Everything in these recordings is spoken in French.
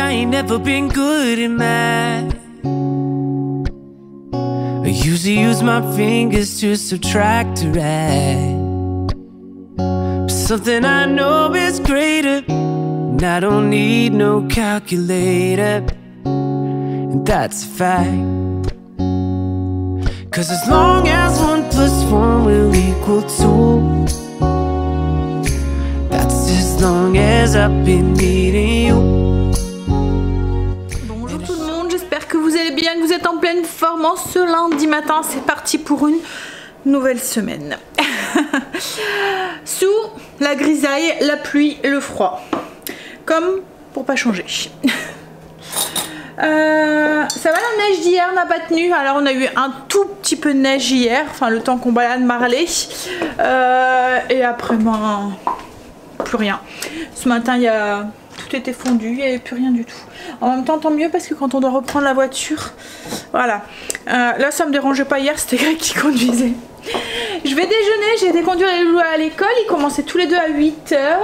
I ain't never been good at math. I usually use my fingers to subtract or add. But something I know is greater, and I don't need no calculator, and that's a fact. 'Cause as long as 1 + 1 will equal 2, that's as long as I've been needing you. Bonjour tout le monde, j'espère que vous allez bien, que vous êtes en pleine forme en ce lundi matin. C'est parti pour une nouvelle semaine. Sous la grisaille, la pluie et le froid. Comme pour pas changer. Ça va, la neige d'hier n'a pas tenu. Alors on a eu un tout petit peu de neige hier, enfin le temps qu'on balade Marley, et après ben plus rien. Ce matin tout était fondu, il n'y avait plus rien du tout. En même temps tant mieux, parce que quand on doit reprendre la voiture, voilà, là ça me dérangeait pas hier, c'était Greg qui conduisait. Je vais déjeuner, j'ai été conduire les loulous à l'école, ils commençaient tous les deux à 8 h.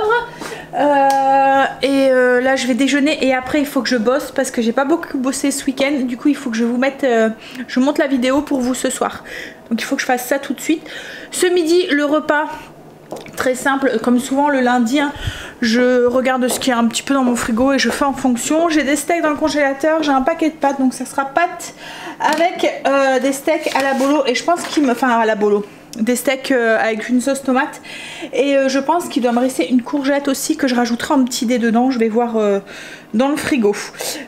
Là je vais déjeuner et après il faut que je bosse parce que j'ai pas beaucoup bossé ce week-end. Du coup il faut que je vous mette, je monte la vidéo pour vous ce soir. Donc il faut que je fasse ça tout de suite. Ce midi le repas, très simple, comme souvent le lundi, hein, je regarde ce qu'il y a un petit peu dans mon frigo et je fais en fonction. J'ai des steaks dans le congélateur, j'ai un paquet de pâtes, donc ça sera pâtes avec des steaks à la bolo, et je pense qu'il me... Enfin à la bolo, des steaks avec une sauce tomate, et je pense qu'il doit me rester une courgette aussi que je rajouterai en petit dé dedans. Je vais voir dans le frigo.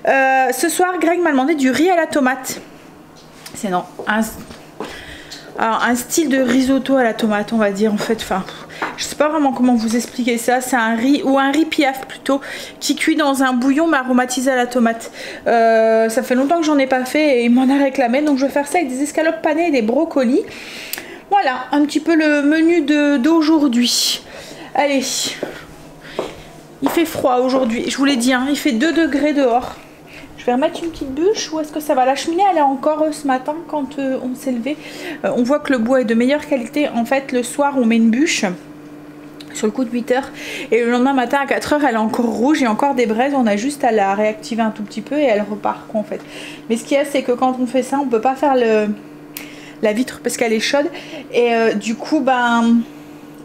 Ce soir Greg m'a demandé du riz à la tomate. C'est non, un style de risotto à la tomate on va dire en fait. Enfin je sais pas vraiment comment vous expliquer ça. C'est un riz, ou un riz piaf plutôt, qui cuit dans un bouillon mais aromatisé à la tomate. Ça fait longtemps que j'en ai pas fait et il m'en a réclamé, donc je vais faire ça avec des escalopes panées et des brocolis. Voilà un petit peu le menu d'aujourd'hui. Allez, il fait froid aujourd'hui, je vous l'ai dit, hein, il fait 2 degrés dehors. Je vais remettre une petite bûche. Où est-ce que ça va? La cheminée elle est encore ce matin quand on s'est levé. On voit que le bois est de meilleure qualité. En fait le soir on met une bûche sur le coup de 8 h et le lendemain matin à 4 h elle est encore rouge, il y a encore des braises, on a juste à la réactiver un tout petit peu et elle repart quoi, en fait. Mais ce qu'il y a c'est que quand on fait ça on peut pas faire la vitre parce qu'elle est chaude, et du coup ben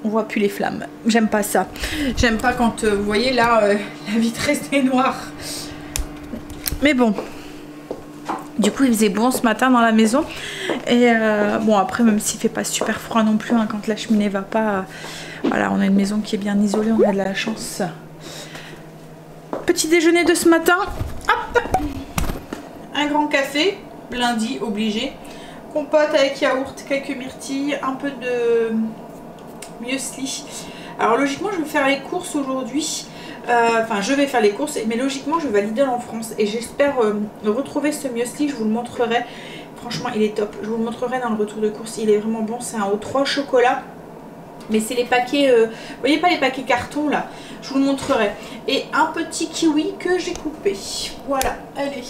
on voit plus les flammes. J'aime pas ça. J'aime pas quand vous voyez là la vitre restée noire. Mais bon, du coup il faisait bon ce matin dans la maison, et bon après même s'il fait pas super froid non plus, hein, quand la cheminée va pas, voilà, on a une maison qui est bien isolée, on a de la chance. Petit déjeuner de ce matin, hop, un grand café, lundi obligé, compote avec yaourt, quelques myrtilles, un peu de muesli. Alors logiquement je vais faire les courses aujourd'hui. Enfin je vais faire les courses, mais logiquement je vais à Lidl en France et j'espère retrouver ce muesli. Je vous le montrerai, franchement il est top, je vous le montrerai dans le retour de course. Il est vraiment bon, c'est un O3 chocolat, mais c'est les paquets, vous voyez pas les paquets carton là, je vous le montrerai. Et un petit kiwi que j'ai coupé, voilà, allez.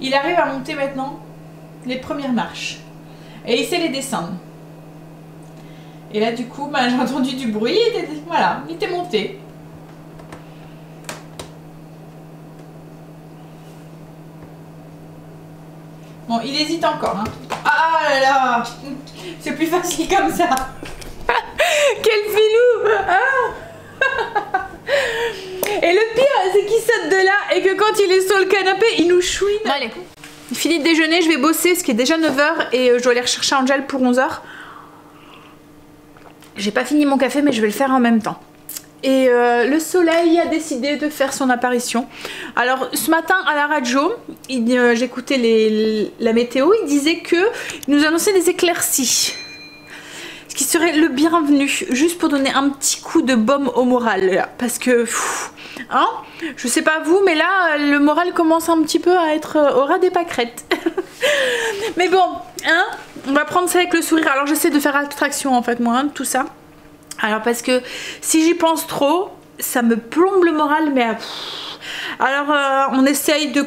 Il arrive à monter maintenant les premières marches et il sait les descendre. Et là du coup bah, j'ai entendu du bruit et voilà, il était monté. Bon, il hésite encore, hein. Ah là là, c'est plus facile comme ça. Quel filou, hein. Et le pire c'est qu'il saute de là et que quand il est sur le canapé il nous chouine. Bon, allez, fini de déjeuner, je vais bosser, ce qui est déjà 9 h, et je dois aller rechercher Angel pour 11 h. J'ai pas fini mon café mais je vais le faire en même temps. Et le soleil a décidé de faire son apparition. Alors ce matin à la radio, j'écoutais la météo, il disait que il nous annonçait des éclaircies. Ce qui serait le bienvenu, juste pour donner un petit coup de baume au moral là, parce que hein, je sais pas vous mais là le moral commence un petit peu à être au ras des pâquerettes. Mais bon, hein, on va prendre ça avec le sourire. Alors j'essaie de faire abstraction en fait moi, hein, de tout ça. Alors parce que si j'y pense trop, ça me plombe le moral, mais alors on essaye de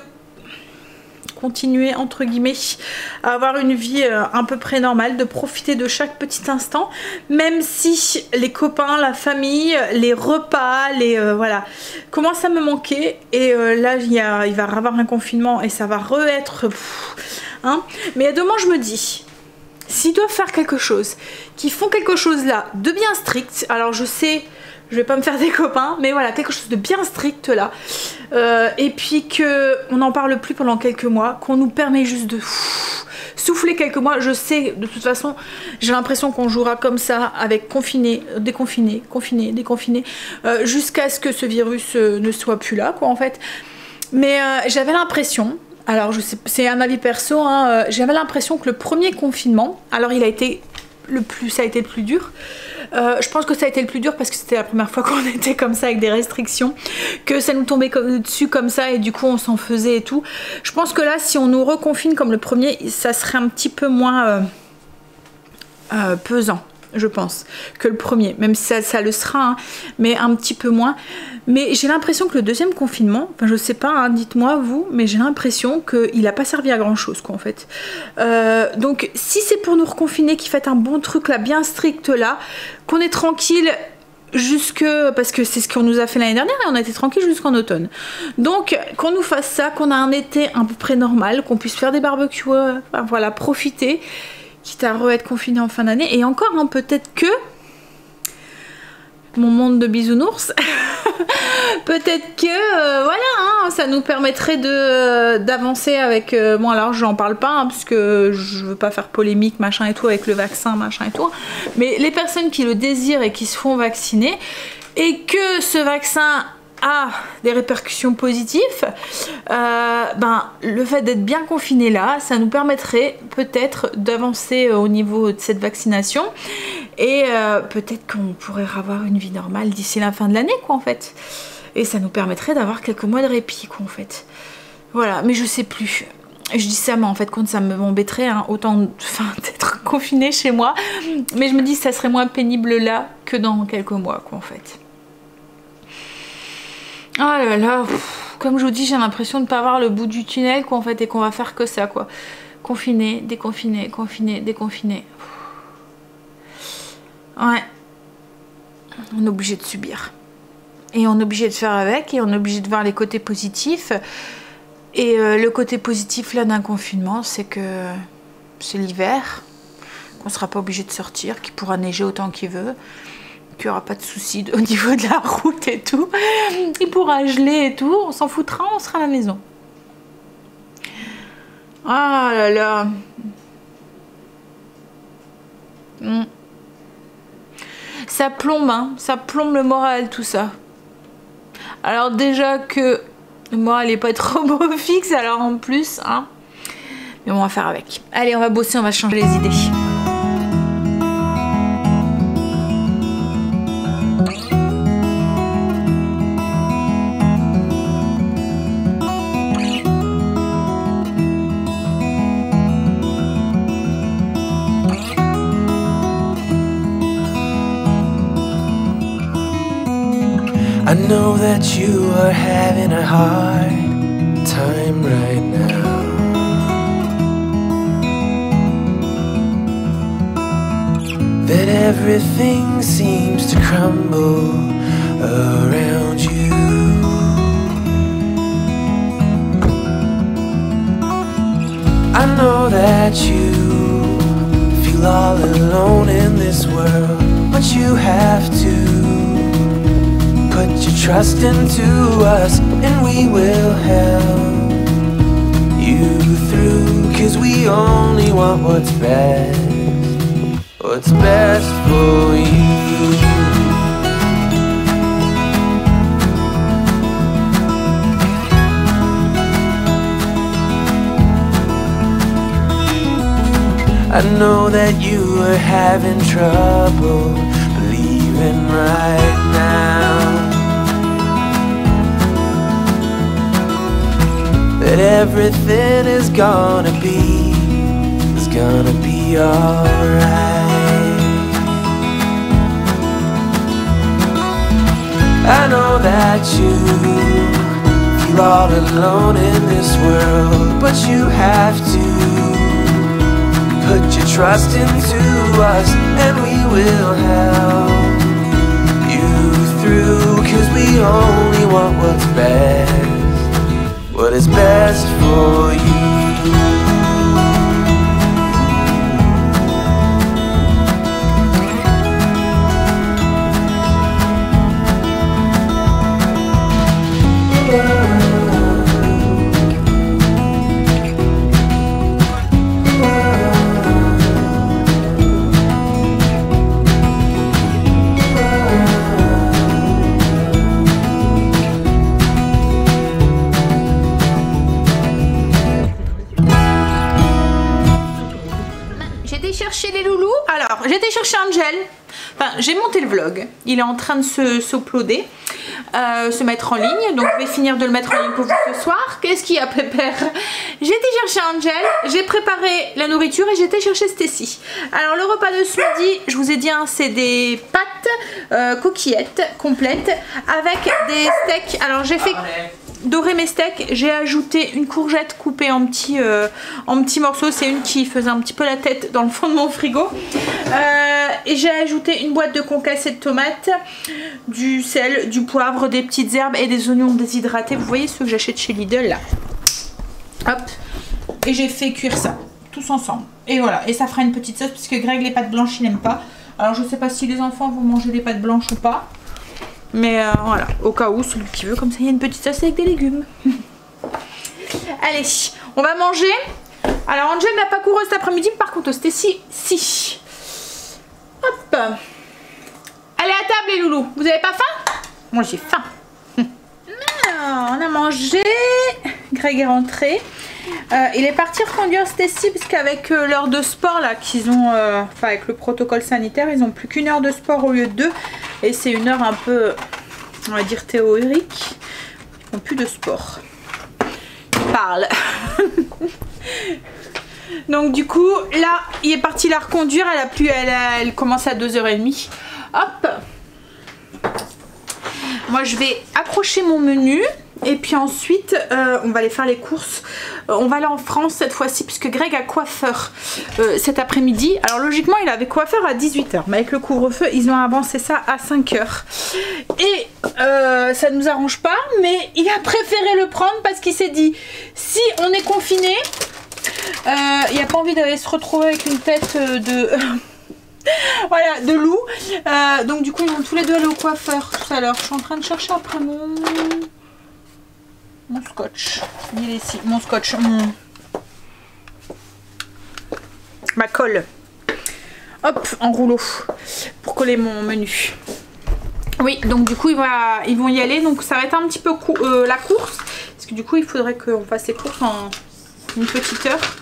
continuer entre guillemets à avoir une vie à peu près normale, de profiter de chaque petit instant, même si les copains, la famille, les repas, voilà, commencent à me manquer. Et là il va y avoir un confinement et ça va re-être hein. Mais demain je me dis, s'ils doivent faire quelque chose, qu'ils font quelque chose là de bien strict, alors je sais, je vais pas me faire des copains, mais voilà, quelque chose de bien strict là, et puis qu'on n'en parle plus pendant quelques mois, qu'on nous permet juste de souffler quelques mois. Je sais, de toute façon, j'ai l'impression qu'on jouera comme ça, avec confiné, déconfiné, confiné, déconfiné, jusqu'à ce que ce virus ne soit plus là, quoi, en fait. Mais j'avais l'impression, alors je sais, c'est un avis perso, hein, j'avais l'impression que le premier confinement, alors ça a été le plus dur. Je pense que ça a été le plus dur parce que c'était la première fois qu'on était comme ça avec des restrictions, que ça nous tombait dessus comme ça et du coup on s'en faisait et tout. Je pense que là, si on nous reconfine comme le premier, ça serait un petit peu moins pesant, je pense, que le premier, même si ça le sera, hein, mais un petit peu moins. Mais j'ai l'impression que le deuxième confinement, enfin je sais pas, hein, dites-moi vous, mais j'ai l'impression qu'il n'a pas servi à grand chose, quoi, en fait. Donc si c'est pour nous reconfiner, qu'ils fassent un bon truc là, bien strict là, qu'on est tranquille jusque, parce que c'est ce qu'on nous a fait l'année dernière et on a été tranquille jusqu'en automne. Donc qu'on nous fasse ça, qu'on a un été à peu près normal, qu'on puisse faire des barbecues, enfin, voilà, profiter, quitte à re-être confiné en fin d'année. Et encore, hein, peut-être que mon monde de bisounours, peut-être que voilà, hein, ça nous permettrait d'avancer avec bon, alors j'en parle pas, hein, parce que je veux pas faire polémique machin et tout avec le vaccin machin et tout, mais les personnes qui le désirent et qui se font vacciner et que ce vaccin a des répercussions positives, ben, le fait d'être bien confiné là, ça nous permettrait peut-être d'avancer au niveau de cette vaccination et peut-être qu'on pourrait avoir une vie normale d'ici la fin de l'année, quoi, en fait. Et ça nous permettrait d'avoir quelques mois de répit, quoi, en fait. Voilà, mais je sais plus. Je dis ça, mais en fait, quand ça m'embêterait, hein, autant d'être confiné chez moi, mais je me dis que ça serait moins pénible là que dans quelques mois, quoi, en fait. Oh là là, comme je vous dis, j'ai l'impression de ne pas voir le bout du tunnel, quoi, en fait, et qu'on va faire que ça, quoi. Confiner, déconfiner, confiner, déconfiner. Ouais. On est obligé de subir. Et on est obligé de faire avec, et on est obligé de voir les côtés positifs. Et le côté positif, là, d'un confinement, c'est que c'est l'hiver, qu'on ne sera pas obligé de sortir, qu'il pourra neiger autant qu'il veut, qu'il n'y aura pas de soucis au niveau de la route et tout. Il pourra geler et tout. On s'en foutra, on sera à la maison. Ah là là. Ça plombe, hein. Ça plombe le moral, tout ça. Alors déjà que le moral n'est pas trop beau fixe, alors en plus, hein. Mais bon, on va faire avec. Allez, on va bosser, on va changer les idées. I know that you are having a hard time right now. That everything seems to crumble around you. I know that you feel all alone in this world, but you have to put your trust into us, and we will help you through, 'cause we only want what's best for you. I know that you are having trouble believing right now that everything is gonna be alright. I know that you feel all alone in this world, but what you have to. Put your trust into us and we will help you through. Cause we only want what's best, what is best for you. J'étais chercher Angel, enfin j'ai monté le vlog, il est en train de s'uploader, se mettre en ligne, donc je vais finir de le mettre en ligne pour vous ce soir. Qu'est-ce qu'il y a Pépère? J'étais chercher Angel, j'ai préparé la nourriture et j'étais chercher Stacy. Alors le repas de ce midi, je vous ai dit, hein, c'est des pâtes coquillettes complètes avec des steaks. Alors j'ai fait dorer mes steaks, j'ai ajouté une courgette coupée en petits morceaux, c'est une qui faisait un petit peu la tête dans le fond de mon frigo, et j'ai ajouté une boîte de concassé de tomates, du sel, du poivre, des petites herbes et des oignons déshydratés, vous voyez ceux que j'achète chez Lidl là, hop, et j'ai fait cuire ça tous ensemble, et voilà, et ça fera une petite sauce puisque Greg les pâtes blanches il n'aime pas. Alors je sais pas si les enfants vont manger des pâtes blanches ou pas, mais voilà, au cas où, celui qui veut, comme ça il y a une petite sauce avec des légumes. Allez, on va manger. Alors Angel n'a pas couru cet après-midi, par contre Stacy, si. Hop. Allez à table les loulous, vous avez pas faim? Moi j'ai faim. On a mangé, Greg est rentré. Il est parti reconduire Stacy parce qu'avec l'heure de sport là qu'ils ont, enfin avec le protocole sanitaire, ils n'ont plus qu'une heure de sport au lieu de 2. Et c'est une heure un peu, on va dire théorique. Ils n'ont plus de sport. Ils parlent. Donc du coup, là, il est parti la reconduire. Elle commence à 2h30. Hop. Moi, je vais accrocher mon menu. Et puis ensuite, on va aller faire les courses. On va aller en France cette fois-ci puisque Greg a coiffeur cet après-midi. Alors logiquement, il avait coiffeur à 18 h. Mais avec le couvre-feu, ils ont avancé ça à 5 h. Et ça ne nous arrange pas. Mais il a préféré le prendre parce qu'il s'est dit, si on est confiné, il n'a pas envie d'aller se retrouver avec une tête de... voilà, de loup. Donc du coup, ils vont tous les deux aller au coiffeur tout à l'heure. Je suis en train de chercher après mon scotch, il est ici, mon scotch, ma colle, hop, en rouleau, pour coller mon menu. Oui, donc du coup ils vont y aller, donc ça va être un petit peu la course, parce que du coup il faudrait qu'on fasse les courses en une petite heure,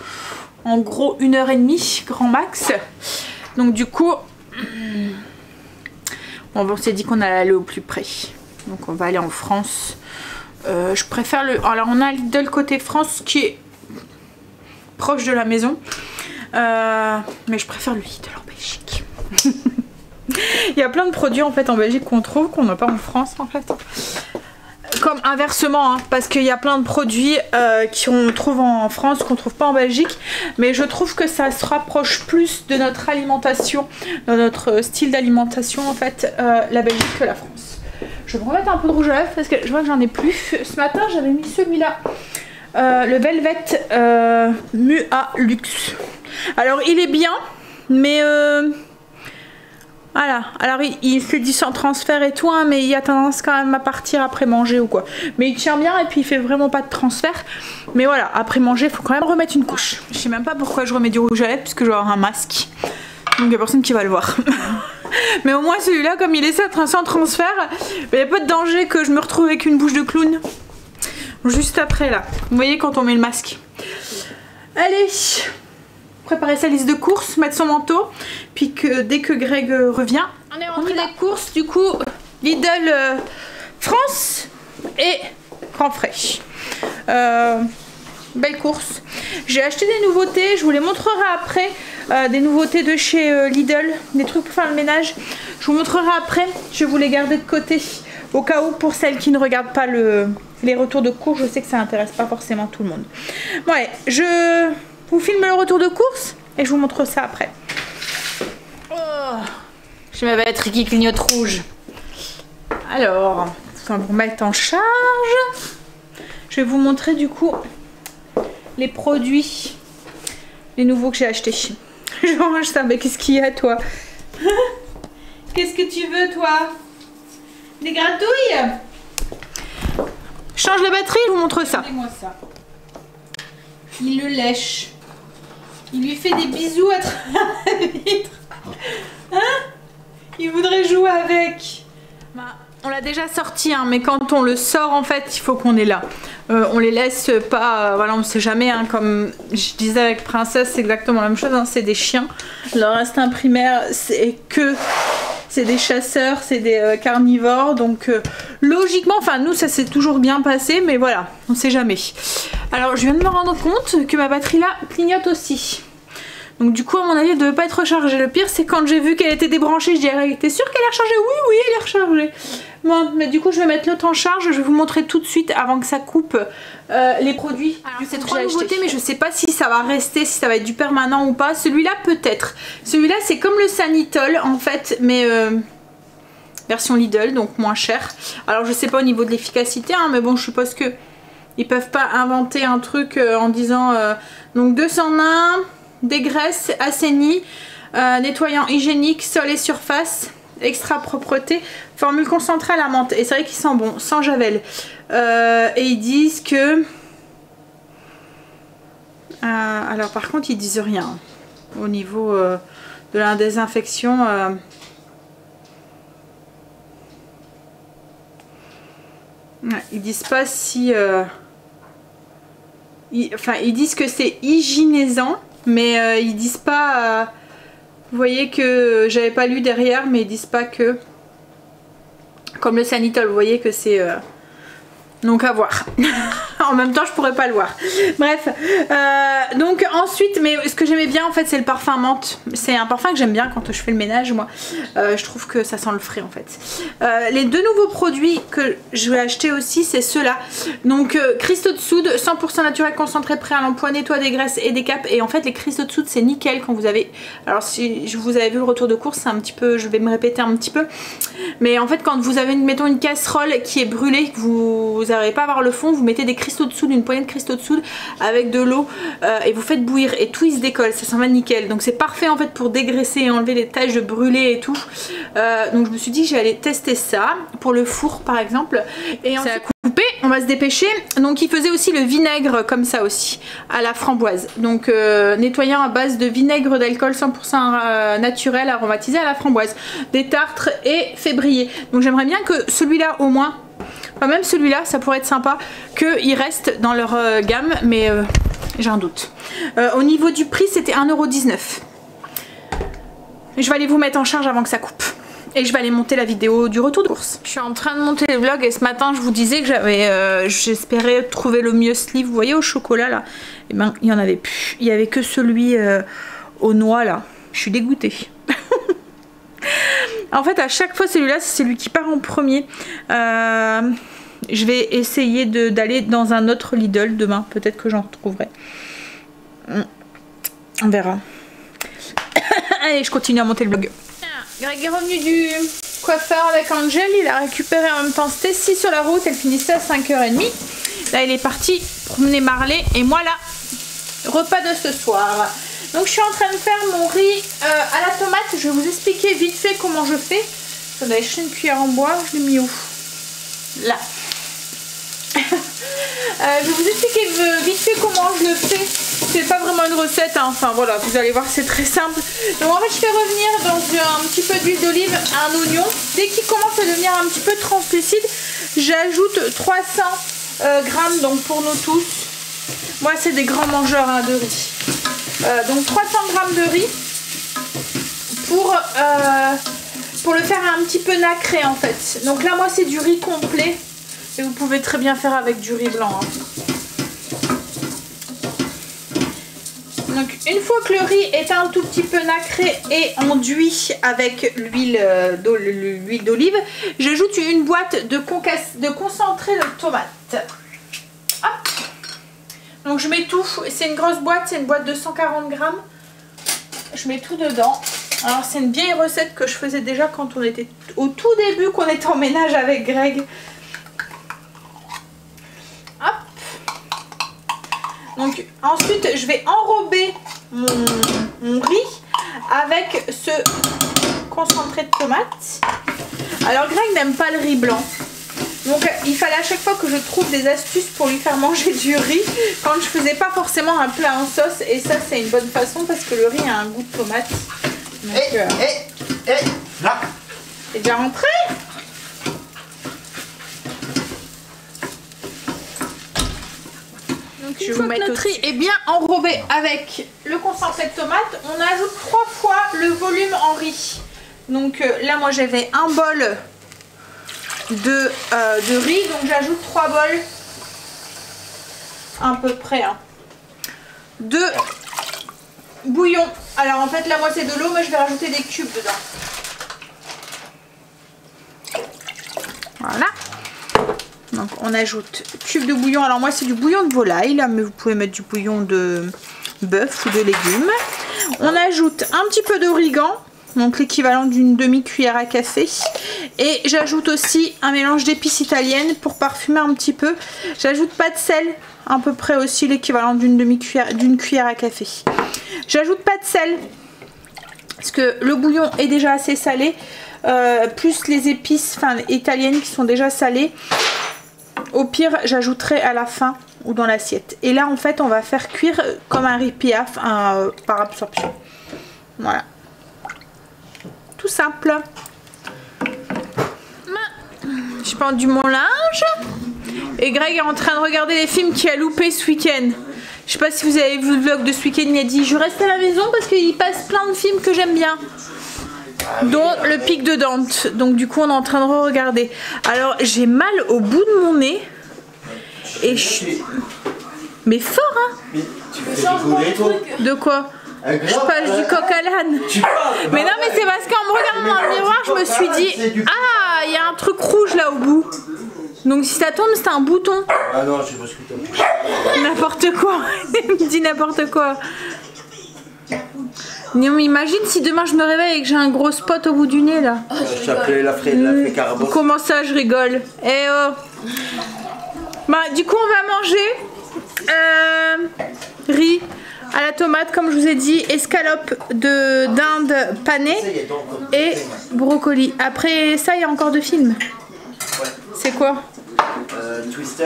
en gros 1h30, grand max. Donc du coup, on s'est dit qu'on allait aller au plus près, donc on va aller en France. Je préfère le... Alors on a Lidl côté France qui est proche de la maison, mais je préfère le Lidl en Belgique. Il y a plein de produits en fait en Belgique qu'on trouve qu'on n'a pas en France en fait. Comme inversement, hein, parce qu'il y a plein de produits qu'on trouve en France qu'on trouve pas en Belgique, mais je trouve que ça se rapproche plus de notre alimentation, de notre style d'alimentation en fait, la Belgique que la France. Je vais me remettre un peu de rouge à lèvres parce que je vois que j'en ai plus. Ce matin j'avais mis celui-là, le Velvet Mua Luxe. Alors il est bien, mais voilà. Alors il fait du sans transfert et tout, hein, mais il a tendance quand même à partir après manger ou quoi. Mais il tient bien et puis il fait vraiment pas de transfert. Mais voilà, après manger il faut quand même remettre une couche. Je sais même pas pourquoi je remets du rouge à lèvres puisque je vais avoir un masque. Donc il n'y a personne qui va le voir. Mais au moins celui-là, comme il est sans transfert, il n'y a pas de danger que je me retrouve avec une bouche de clown. Juste après là. Vous voyez quand on met le masque. Allez, préparer sa liste de courses, mettre son manteau. Puis que dès que Greg revient, on est rentré des courses. Du coup, Lidl France et Grand Frais. Belle course. J'ai acheté des nouveautés, je vous les montrerai après. Des nouveautés de chez Lidl, des trucs pour faire le ménage. Je vous montrerai après, je vais vous les garder de côté au cas où pour celles qui ne regardent pas les retours de course, je sais que ça intéresse pas forcément tout le monde. Bon allez, je vous filme le retour de course et je vous montre ça après. Oh, j'ai ma batterie qui clignote rouge. Alors, on va vous mettre en charge. Je vais vous montrer du coup les produits, les nouveaux que j'ai achetés. Je range ça, mais qu'est-ce qu'il y a toi? Qu'est-ce que tu veux toi? Des gratouilles? Change la batterie, je vous montre ça. Regardez-moi ça. Il le lèche. Il lui fait des bisous à travers la vitre. Hein? Il voudrait jouer avec. Bah, on l'a déjà sorti, hein, mais quand on le sort, en fait, il faut qu'on est là. On les laisse pas, voilà, on ne sait jamais, hein, comme je disais avec Princesse, c'est exactement la même chose, hein, c'est des chiens. Leur instinct primaire, c'est des chasseurs, c'est des carnivores, donc logiquement, enfin nous, ça s'est toujours bien passé, mais voilà, on ne sait jamais. Alors, je viens de me rendre compte que ma batterie là clignote aussi. Donc du coup, à mon avis, elle ne devait pas être rechargée. Le pire, c'est quand j'ai vu qu'elle était débranchée, je dirais, t'es sûre qu'elle est rechargée? Oui, oui, elle est rechargée. Bon, mais du coup, je vais mettre l'autre en charge. Je vais vous montrer tout de suite, avant que ça coupe, les produits. C'est 3 nouveautés, mais je sais pas si ça va rester, si ça va être du permanent ou pas. Celui-là, peut-être. Celui-là, c'est comme le Sanitol, en fait, mais version Lidl, donc moins cher. Alors, je sais pas au niveau de l'efficacité, hein, mais bon, je suppose que ils peuvent pas inventer un truc en disant donc 201... des graisses assainies, nettoyant hygiénique, sol et surface, extra propreté, formule concentrée à la menthe. Et c'est vrai qu'il sent bon, sans javel. Et ils disent que... alors par contre, ils disent rien au niveau de la désinfection. Ouais, ils disent pas si... enfin, ils disent que c'est hygiénisant. Mais ils disent pas, vous voyez que j'avais pas lu derrière, mais ils disent pas que, comme le Sanitol, vous voyez que c'est, donc à voir. En même temps, je pourrais pas le voir. Bref, donc ensuite, mais ce que j'aimais bien en fait, c'est le parfum menthe. C'est un parfum que j'aime bien quand je fais le ménage, moi. Je trouve que ça sent le frais en fait. Les deux nouveaux produits que je vais acheter aussi, c'est ceux-là. Donc cristaux de soude, 100% naturel concentré, prêt à l'emploi, nettoie des graisses et des capes. Et en fait, les cristaux de soude, c'est nickel quand vous avez... Alors si vous avez vu le retour de course, c'est un petit peu... Je vais me répéter un petit peu. Mais en fait, quand vous avez, mettons, une casserole qui est brûlée, que vous n'arrivez pas à voir le fond, vous mettez des cristaux de soude, une poignée de cristaux de soude avec de l'eau et vous faites bouillir et tout il se décolle, ça s'en va nickel. Donc c'est parfait en fait pour dégraisser et enlever les taches de brûlé et tout. Donc je me suis dit que j'allais tester ça pour le four par exemple. Et ensuite, ça a coupé, on va se dépêcher. Donc il faisait aussi le vinaigre comme ça aussi, à la framboise. Donc nettoyant à base de vinaigre d'alcool 100% naturel aromatisé à la framboise. Des tartres et fait briller. Donc j'aimerais bien que celui-là au moins, enfin, même celui-là, ça pourrait être sympa qu'il reste dans leur gamme, mais j'ai un doute. Au niveau du prix, c'était 1,19 €. Je vais aller vous mettre en charge avant que ça coupe. Et je vais aller monter la vidéo du retour de course. Je suis en train de monter le vlog et ce matin, je vous disais que j'espérais trouver le muesli. Vous voyez au chocolat là? Et ben, il n'y en avait plus. Il n'y avait que celui aux noix là. Je suis dégoûtée. En fait, à chaque fois, celui-là, c'est celui qui part en premier. Je vais essayer d'aller dans un autre Lidl demain. Peut-être que j'en retrouverai. On verra. Allez, je continue à monter le vlog. Greg est revenu du coiffeur avec Angel. Il a récupéré en même temps Stacy sur la route. Elle finissait à 5h30. Là, il est parti promener Marley. Et moi, là, repas de ce soir. Donc je suis en train de faire mon riz à la tomate. Je vais vous expliquer vite fait comment je fais. J'en ai acheté une cuillère en bois. Je l'ai mis où? Là. Je vais vous expliquer vite fait comment je le fais. C'est pas vraiment une recette, hein. Enfin voilà, vous allez voir, c'est très simple. Donc en fait, je fais revenir dans un petit peu d'huile d'olive un oignon. Dès qu'il commence à devenir un petit peu translucide, j'ajoute 300 grammes, donc pour nous tous. Moi, c'est des grands mangeurs hein, de riz. Donc 300 grammes de riz pour le faire un petit peu nacré en fait. Donc là, moi, c'est du riz complet. Et vous pouvez très bien faire avec du riz blanc. Hein. Donc une fois que le riz est un tout petit peu nacré et enduit avec l'huile d'olive, j'ajoute une boîte de concentré de tomate. Hop. Donc je mets tout, c'est une grosse boîte, c'est une boîte de 140 grammes. Je mets tout dedans. Alors c'est une vieille recette que je faisais déjà quand on était au tout début, qu'on était en ménage avec Greg. Hop. Donc ensuite je vais enrober mon riz avec ce concentré de tomate. Alors Greg n'aime pas le riz blanc. Donc il fallait à chaque fois que je trouve des astuces pour lui faire manger du riz quand je faisais pas forcément un plat en sauce, et ça c'est une bonne façon parce que le riz a un goût de tomate. Là. T'es déjà rentré? Donc je vais vous mettre notre riz est bien enrobé avec le concentré de tomate. On ajoute 3 fois le volume en riz. Donc là moi j'avais un bol de riz, donc j'ajoute 3 bols à peu près de bouillon. Alors en fait là moi c'est de l'eau, mais je vais rajouter des cubes dedans. Voilà. Donc on ajoute cube de bouillon. Alors moi c'est du bouillon de volaille là, mais vous pouvez mettre du bouillon de bœuf ou de légumes. On ajoute un petit peu d'origan, donc l'équivalent d'une demi-cuillère à café, et j'ajoute aussi un mélange d'épices italiennes pour parfumer un petit peu. J'ajoute pas de sel, à peu près aussi l'équivalent d'une cuillère à café. J'ajoute pas de sel parce que le bouillon est déjà assez salé, plus les épices italiennes qui sont déjà salées. Au pire j'ajouterai à la fin ou dans l'assiette. Et là en fait on va faire cuire comme un riz piaf par absorption. Voilà. Tout simple. J'ai pendu mon linge. Et Greg est en train de regarder les films qu'il a loupé ce week-end. Je sais pas si vous avez vu le vlog de ce week-end. Il a dit je reste à la maison parce qu'il passe plein de films que j'aime bien. Dont le Pic de Dante. Donc du coup on est en train de regarder. Alors j'ai mal au bout de mon nez. Et mais fort hein. Mais tu fais rigoler toi. De quoi? Je passe du coq à l'âne. Mais non, mais c'est parce qu'en me regardant dans le miroir, je me suis dit ah, il y a un truc rouge là au bout. Donc si ça tombe, c'est un bouton. Ah non, je sais pas ce que t'as. N'importe quoi. Il me dit n'importe quoi. Non, mais imagine si demain je me réveille et que j'ai un gros spot au bout du nez là. Je t'appelais la Carabosse. Comment ça, je rigole? Eh oh. Bah, du coup, on va manger riz à la tomate, comme je vous ai dit, escalope de dinde panée et brocoli. Après ça, il y a encore 2 films. C'est quoi? Twister,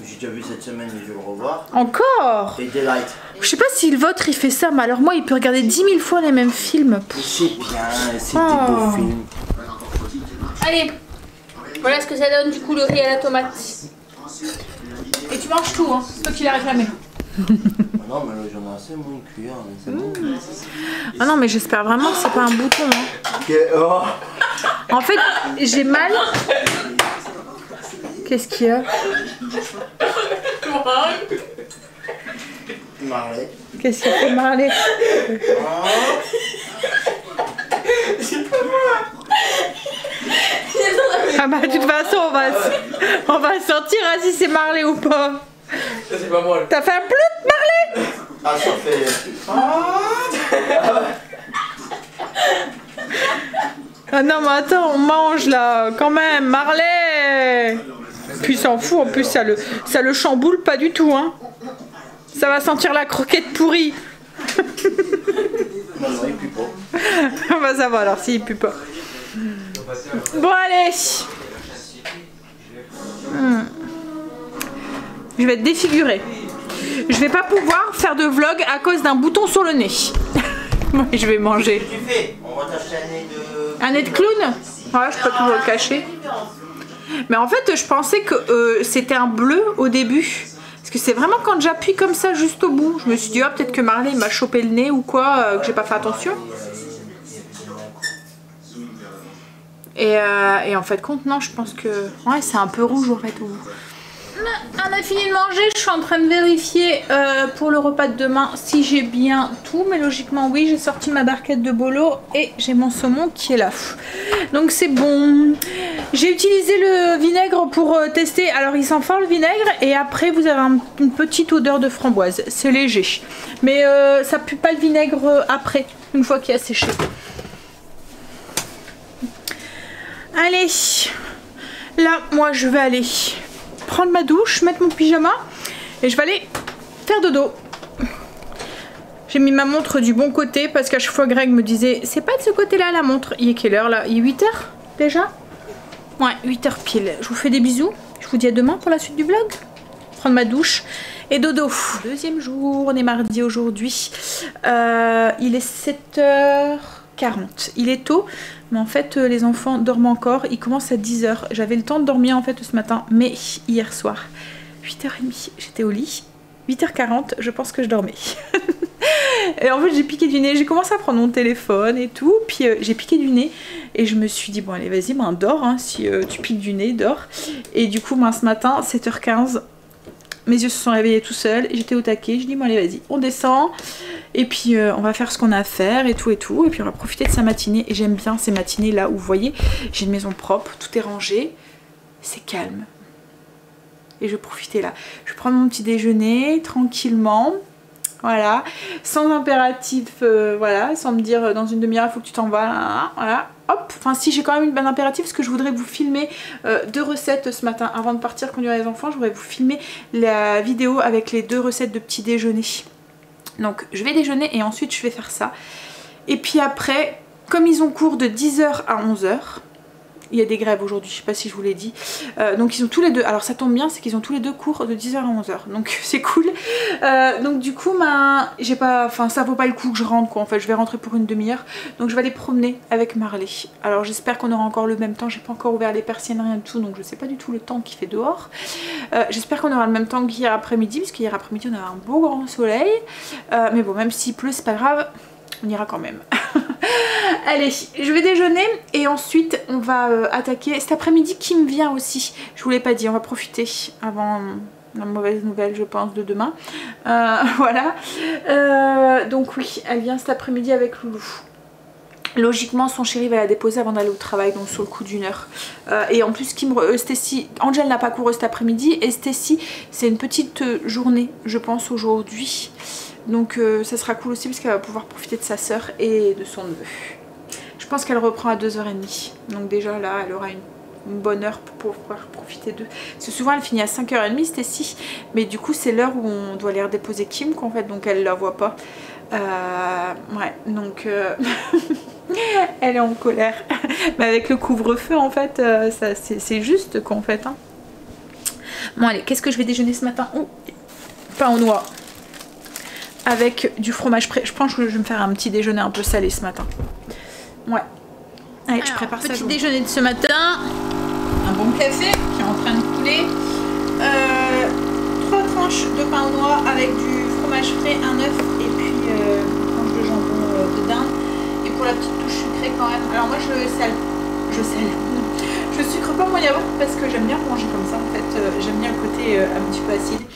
j'ai déjà vu cette semaine et je vais le revoir. Encore? Et Daylight. Je sais pas si le vôtre il fait ça, mais alors moi il peut regarder 10 000 fois les mêmes films. C'est bien, c'est des beaux films. Allez, voilà ce que ça donne du coup le riz à la tomate. Et tu manges tout, hein, c'est toi qui l'as réclamé. Non mais là j'en ai assez moins une cuillère, mais c'est bon. Ah non mais j'espère vraiment que c'est pas un bouton hein. Okay. Oh. En fait j'ai mal. Qu'est-ce qu'il y a? Marley. Qu'est-ce qu'il fait Marley? C'est pas moi. Ah bah de toute façon on va sentir hein, si c'est Marley ou pas. C'est pas moi. T'as fait un plout Marley? Ah ça fait... Ah non mais attends, on mange là quand même, Marley. Puis il s'en fout, en plus ça le chamboule pas du tout hein. Ça va sentir la croquette pourrie. Non, il pue pas. Bah ça va alors s'il pue pas. Bon allez. Je vais être défigurée. Je vais pas pouvoir faire de vlog à cause d'un bouton sur le nez. Moi je vais manger. Qu'est-ce que tu fais? On va t'acheter un nez de... Un nez de clown? Ouais, je peux toujours le cacher. Mais en fait, je pensais que c'était un bleu au début. Parce que c'est vraiment quand j'appuie comme ça juste au bout. Je me suis dit, oh, peut-être que Marley m'a chopé le nez ou quoi, que j'ai pas fait attention. Et en fait, compte, non, je pense que... Ouais, c'est un peu rouge en fait au bout. On a fini de manger, je suis en train de vérifier pour le repas de demain si j'ai bien tout, mais logiquement oui, j'ai sorti ma barquette de bolo et j'ai mon saumon qui est là. Donc c'est bon. J'ai utilisé le vinaigre pour tester, alors il sent fort le vinaigre et après vous avez une petite odeur de framboise, c'est léger. Mais ça pue pas le vinaigre après, une fois qu'il a séché. Allez, là moi je vais aller prendre ma douche, mettre mon pyjama et je vais aller faire dodo. J'ai mis ma montre du bon côté parce qu'à chaque fois Greg me disait c'est pas de ce côté là la montre. Il est quelle heure là? Il est 8h déjà? Ouais, 8h pile. Je vous fais des bisous. Je vous dis à demain pour la suite du vlog. Prendre ma douche et dodo. Deuxième jour, on est mardi aujourd'hui. Il est 7h40. Il est tôt, mais en fait les enfants dorment encore. Ils commencent à 10h. J'avais le temps de dormir en fait ce matin, mais hier soir, 8h30, j'étais au lit. 8h40, je pense que je dormais. Et en fait j'ai piqué du nez, j'ai commencé à prendre mon téléphone et tout, puis j'ai piqué du nez et je me suis dit bon allez vas-y dors, hein, si tu piques du nez, dors. Et du coup ce matin, 7h15, mes yeux se sont réveillés tout seuls, j'étais au taquet, je dis bon allez vas-y, on descend et puis on va faire ce qu'on a à faire et tout et puis on va profiter de sa matinée. Et j'aime bien ces matinées là où vous voyez, j'ai une maison propre, tout est rangé, c'est calme. Et je vais profiter là, je vais prendre mon petit déjeuner tranquillement. Voilà, sans impératif, voilà, sans me dire dans une demi-heure il faut que tu t'en vas, voilà, hop. Enfin si, j'ai quand même une bonne impératif parce que je voudrais vous filmer 2 recettes ce matin. Avant de partir conduire les enfants, je voudrais vous filmer la vidéo avec les 2 recettes de petit déjeuner. Donc je vais déjeuner et ensuite je vais faire ça. Et puis après, comme ils ont cours de 10h à 11h, il y a des grèves aujourd'hui, je sais pas si je vous l'ai dit. Donc ils ont tous les deux, alors ça tombe bien, c'est qu'ils ont tous les 2 cours de 10h à 11h. Donc c'est cool. Donc du coup, j'ai pas, enfin ça vaut pas le coup que je rentre quoi. En fait, je vais rentrer pour une demi-heure. Donc je vais aller promener avec Marley. Alors j'espère qu'on aura encore le même temps. J'ai pas encore ouvert les persiennes, rien du tout. Donc je sais pas du tout le temps qu'il fait dehors. J'espère qu'on aura le même temps qu'hier après-midi, parce qu'hier après-midi on a un beau grand soleil. Mais bon, même s'il pleut, c'est pas grave. On ira quand même. Allez, je vais déjeuner et ensuite on va attaquer. Cet après-midi, Kim vient aussi. Je vous l'ai pas dit, on va profiter avant la mauvaise nouvelle, je pense, de demain. Voilà. Donc oui, elle vient cet après-midi avec Loulou. Logiquement, son chéri va la déposer avant d'aller au travail, donc sur le coup d'1 heure. Et en plus, Stécie, Angel n'a pas couru cet après-midi et Stécie, c'est une petite journée, je pense, aujourd'hui. Donc ça sera cool aussi parce qu'elle va pouvoir profiter de sa soeur et de son neveu. Je pense qu'elle reprend à 2h30. Donc déjà là, elle aura une bonne heure pour pouvoir profiter d'eux. Parce que souvent elle finit à 5h30, Stécie. Mais du coup c'est l'heure où on doit aller redéposer Kim en fait. Donc elle la voit pas. Ouais, donc elle est en colère. Mais avec le couvre-feu en fait, c'est juste qu'en fait. Hein. Bon allez, qu'est-ce que je vais déjeuner ce matin? Oh, pain aux noix. Avec du fromage frais. Je pense que je vais me faire un petit déjeuner un peu salé ce matin. Ouais. Allez, alors, je prépare ça. Petit déjeuner de ce matin. Un bon café qui est en train de couler. 3 tranches de pain aux noix avec du fromage frais, un œuf et puis une tranche de jambon de dinde. Et pour la petite touche sucrée quand même. Alors moi je sale. Je sucre pas mon yaourt parce que j'aime bien manger comme ça en fait. J'aime bien le côté un petit peu acide.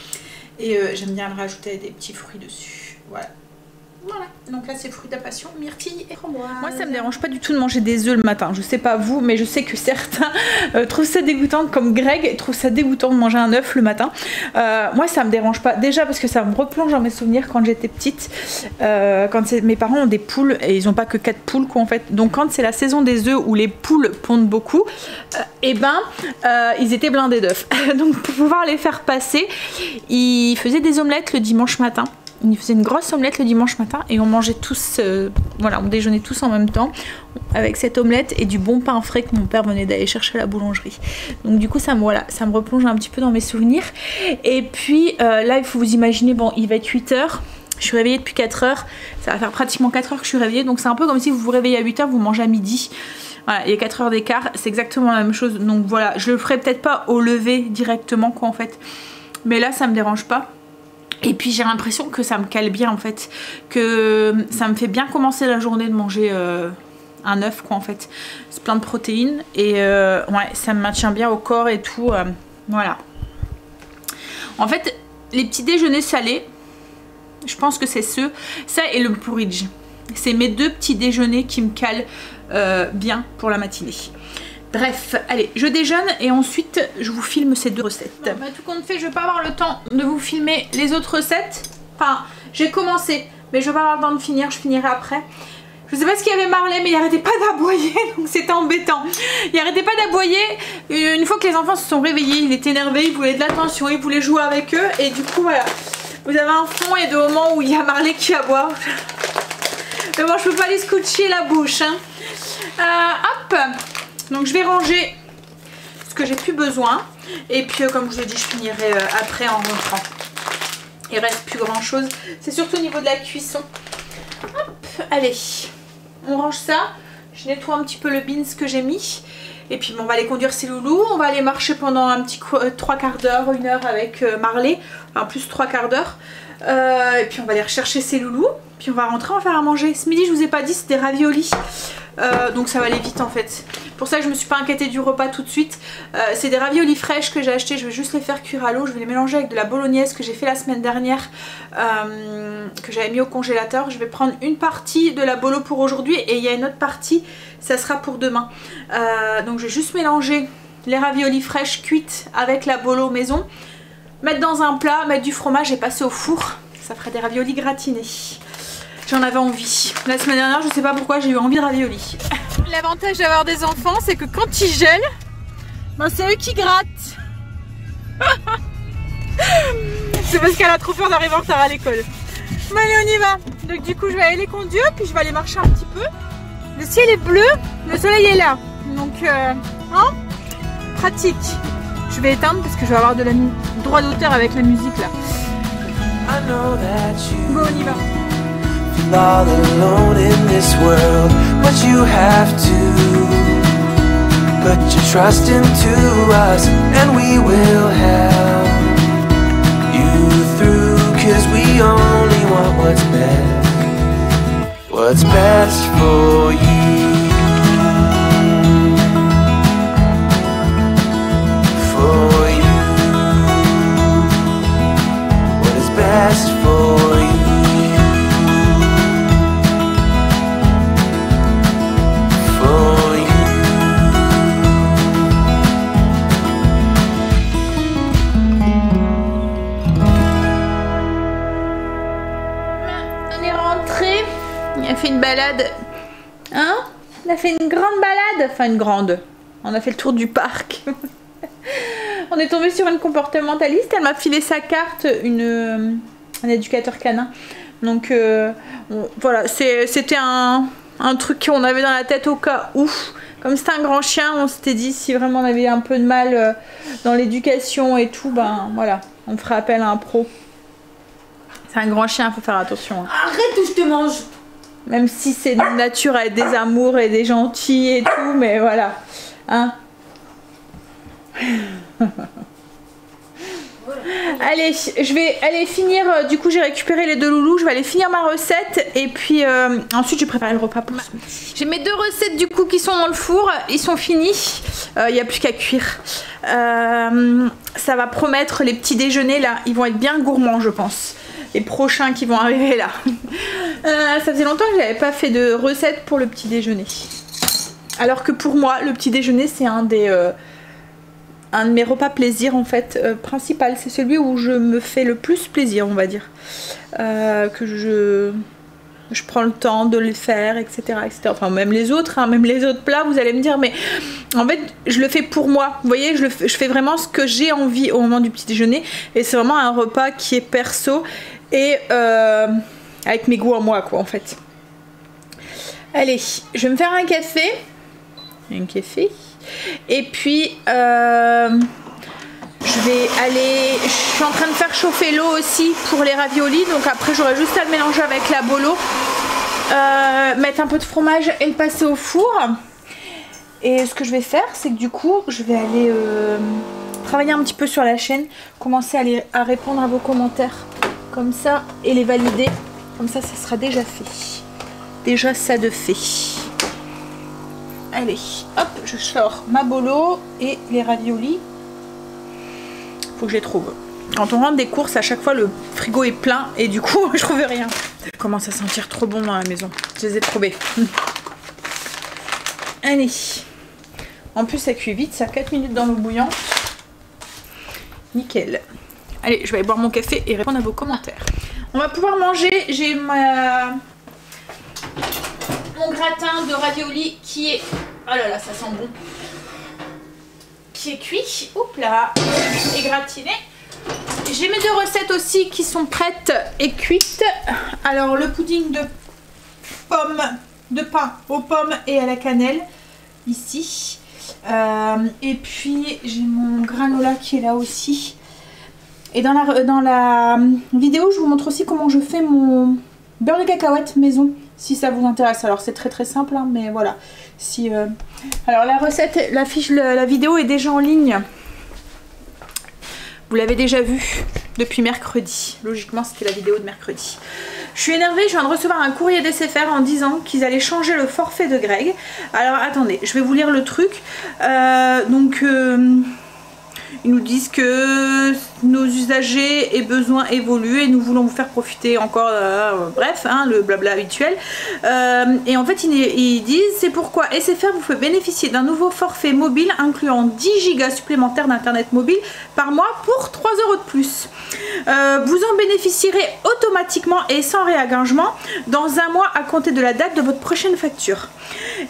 Et j'aime bien me rajouter des petits fruits dessus. Voilà. Voilà. Donc là c'est fruits de la passion, myrtille et framboise. Moi ça me dérange pas du tout de manger des œufs le matin. Je sais pas vous, mais je sais que certains trouvent ça dégoûtant, comme Greg trouve ça dégoûtant de manger un œuf le matin. Moi ça me dérange pas. Déjà parce que ça me replonge dans mes souvenirs quand j'étais petite. Quand mes parents ont des poules et ils ont pas que 4 poules quoi en fait. Donc quand c'est la saison des œufs où les poules pondent beaucoup, et ils étaient blindés d'œufs. Donc pour pouvoir les faire passer, ils faisaient des omelettes le dimanche matin. Il faisait une grosse omelette le dimanche matin et on mangeait tous, voilà, on déjeunait tous en même temps avec cette omelette et du bon pain frais que mon père venait d'aller chercher à la boulangerie. Donc du coup ça me replonge un petit peu dans mes souvenirs. Et puis là il faut vous imaginer, bon il va être 8h, je suis réveillée depuis 4h, ça va faire pratiquement 4h que je suis réveillée, donc c'est un peu comme si vous vous réveillez à 8h, vous mangez à midi. Voilà, il y a 4 heures d'écart, c'est exactement la même chose. Donc voilà, je le ferai peut-être pas au lever directement quoi en fait, mais là ça me dérange pas. Et puis j'ai l'impression que ça me cale bien en fait, que ça me fait bien commencer la journée de manger un œuf quoi en fait. C'est plein de protéines et ouais, ça me maintient bien au corps et tout, voilà. En fait, les petits déjeuners salés, je pense que c'est ça et le porridge. C'est mes 2 petits déjeuners qui me calent bien pour la matinée. Bref, allez, je déjeune et ensuite je vous filme ces 2 recettes. Bon, bah, tout compte fait, je vais pas avoir le temps de vous filmer les autres recettes. Enfin, j'ai commencé, mais je vais pas avoir le temps de finir, je finirai après. Je sais pas ce qu'il y avait Marley, mais il arrêtait pas d'aboyer, donc c'était embêtant. Il arrêtait pas d'aboyer. Une fois que les enfants se sont réveillés, il était énervé, il voulait de l'attention, il voulait jouer avec eux. Et du coup, voilà, vous avez un fond et de moments où il y a Marley qui aboie. Mais bon, je peux pas lui scotcher la bouche. Hein. Hop, donc je vais ranger ce que j'ai plus besoin. Et puis, comme je vous ai dit, je finirai après en rentrant. Il reste plus grand chose. C'est surtout au niveau de la cuisson. Hop, allez. On range ça, je nettoie un petit peu le beans que j'ai mis. Et puis bon, on va aller conduire ces loulous. On va aller marcher pendant un petit 3/4 d'heure, 1 heure avec Marley. Enfin plus 3/4 d'heure. Et puis on va aller rechercher ces loulous. Puis on va rentrer, on va faire à manger. Ce midi je vous ai pas dit, c'est des raviolis. Donc ça va aller vite en fait. Pour ça je me suis pas inquiétée du repas tout de suite. C'est des raviolis fraîches que j'ai acheté. Je vais juste les faire cuire à l'eau. Je vais les mélanger avec de la bolognaise que j'ai fait la semaine dernière, que j'avais mis au congélateur. Je vais prendre une partie de la bolo pour aujourd'hui et il y a une autre partie, ça sera pour demain. Donc je vais juste mélanger les raviolis fraîches cuites avec la bolo maison, mettre dans un plat, mettre du fromage et passer au four. Ça ferait des raviolis gratinés. J'en avais envie. La semaine dernière, je sais pas pourquoi, j'ai eu envie de raviolis. L'avantage d'avoir des enfants, c'est que quand ils gèlent, ben c'est eux qui grattent. C'est parce qu'elle a trop peur d'arriver en retard à l'école. Bon allez, on y va. Donc du coup, je vais aller les conduire, puis je vais aller marcher un petit peu. Le ciel est bleu, le soleil est là. Donc, hein, pratique. Je vais éteindre parce que je vais avoir de la droit d'auteur avec la musique là. Bon, on y va. All alone in this world, but you have to put your trust into us, and we will help you through, 'cause we only want what's best for you, for you, what is best for you. Fait une balade, hein? On a fait une grande balade, enfin une grande. On a fait le tour du parc. On est tombé sur une comportementaliste. Elle m'a filé sa carte, un éducateur canin. Donc voilà, c'était un truc qu'on avait dans la tête au cas où. Comme c'était un grand chien, on s'était dit si vraiment on avait un peu de mal dans l'éducation et tout, ben voilà, on ferait appel à un pro. C'est un grand chien, faut faire attention. Hein. Arrête ou je te mange. Même si c'est de nature à être des amours et des gentils et tout, mais voilà. Hein. Allez, je vais aller finir, du coup j'ai récupéré les 2 loulous, je vais aller finir ma recette et puis ensuite je vais préparer le repas pour ce midi. J'ai mes 2 recettes du coup qui sont dans le four, ils sont finis, il n'y a plus qu'à cuire. Ça va promettre les petits déjeuners là, ils vont être bien gourmands je pense. Les prochains qui vont arriver là. Ça faisait longtemps que j'avais pas fait de recette pour le petit déjeuner. Alors que pour moi, le petit déjeuner c'est un de mes repas plaisir en fait principal. C'est celui où je me fais le plus plaisir on va dire. Que je prends le temps de le faire etc. Enfin même les autres, hein, même les autres plats vous allez me dire mais en fait je le fais pour moi. Vous voyez je fais vraiment ce que j'ai envie au moment du petit déjeuner. Et c'est vraiment un repas qui est perso. Et avec mes goûts à moi quoi en fait. Allez, je vais me faire un café. Et puis je suis en train de faire chauffer l'eau aussi pour les raviolis. Donc après j'aurai juste à le mélanger avec la bolo, mettre un peu de fromage et le passer au four. Et ce que je vais faire c'est que du coup je vais aller travailler un petit peu sur la chaîne, commencer à répondre à vos commentaires comme ça et les valider, comme ça sera déjà fait, déjà ça de fait. Allez hop, je sors ma bolo et les raviolis, faut que je les trouve. Quand on rentre des courses, à chaque fois le frigo est plein et du coup je trouve rien. Ça commence à sentir trop bon dans la maison. Je les ai trouvés. Allez. En plus ça cuit vite, ça a 4 minutes dans l'eau bouillante. Nickel. Allez, je vais aller boire mon café et répondre à vos commentaires. On va pouvoir manger. J'ai mon gratin de ravioli qui est... Oh là là, ça sent bon. Qui est cuit. Oups là. Et gratiné. J'ai mes 2 recettes aussi qui sont prêtes et cuites. Alors le pudding de pommes, de pain aux pommes et à la cannelle. Ici. Et puis j'ai mon granola qui est là aussi. Et dans la vidéo, je vous montre aussi comment je fais mon beurre de cacahuète maison, si ça vous intéresse. Alors c'est très simple, hein, mais voilà. Si, alors la recette, la vidéo est déjà en ligne. Vous l'avez déjà vue depuis mercredi. Logiquement, c'était la vidéo de mercredi. Je suis énervée, je viens de recevoir un courrier d'SFR en disant qu'ils allaient changer le forfait de Greg. Alors attendez, je vais vous lire le truc. Ils nous disent que nos usagers et besoins évoluent et nous voulons vous faire profiter encore, bref, hein, le blabla habituel. Et en fait, ils disent, c'est pourquoi SFR vous fait bénéficier d'un nouveau forfait mobile incluant 10 gigas supplémentaires d'internet mobile par mois pour 3 € de plus. Vous en bénéficierez automatiquement et sans réengagement dans un mois à compter de la date de votre prochaine facture.